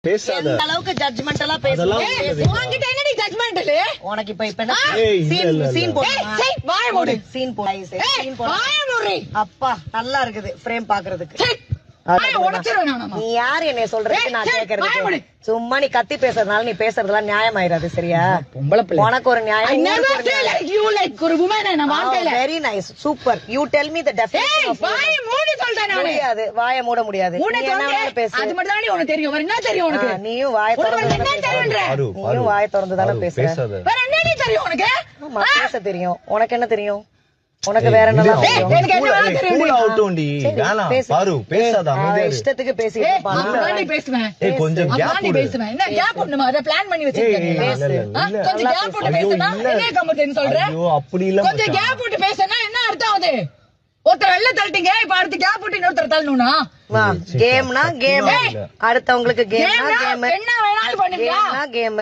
பேசாத. இந்த அளவுக்கு ஜட்ஜ்மெண்டலா பேசுறீங்க. உன்கிட்ட என்னடி ஜட்ஜ்மெண்டல்? உனக்கு இப்ப என்ன சீன் போடுமா? வாய மூடு. சீன் போடு. சீன் போடு. வாய மூடு. அப்பா நல்லா இருக்குது ஃப்ரேம் பாக்குறதுக்கு. உடைச்சிருவேன். நீ யாரு என்னைய சொல்றதுக்கு நான் கேக்குறதுக்கு? சும்மா நீ கத்தி பேசுறதுனால நீ பேசுறதெல்லாம் நியாயம் ஆயிராது. சரியா? உனக்கு ஒரு நியாயம். Very nice, super. You tell me the definition of வாய மூடு சொல்றேன் நானு. முடியாது, வாய மூட முடியாது. நீ என்ன வேணாலும் பேசு. அது மட்டும் தான் உனக்கு தெரியும். வேற என்ன தெரியும் உனக்கு? நீயும் வாய திறந்து தானே பேசுற. வேற என்ன தெரியும் உனக்கு? பேச தெரியும். உனக்கு என்ன தெரியும்? உனக்கு வேற என்ன தெரியும்? இஷ்டத்துக்கு பேசிட்டு பேசுவேன். கொஞ்சம் பேசுவேன். என்ன கேப் ஒண்ணுமா? அதை பிளான் பண்ணி வச்சிருக்கீங்க. கொஞ்சம் கேப் போட்டு பேசினா என்ன கம்பெனி சொல்றேன்? அப்படி இல்ல. கொஞ்சம் கேப் போட்டு பேசினா என்ன அர்த்தம் ஆகுது? ஒருத்தர் வெளில தள்ளிட்டீங்க, இப்ப அடுத்து கேப் போட்டு இன்னொருத்தர் தள்ளணும்னா? கேம்னா கேம். அடுத்தவங்களுக்கு கேம்னா கேம். என்ன வேணாலும் பண்ணுவீங்களா? கேம்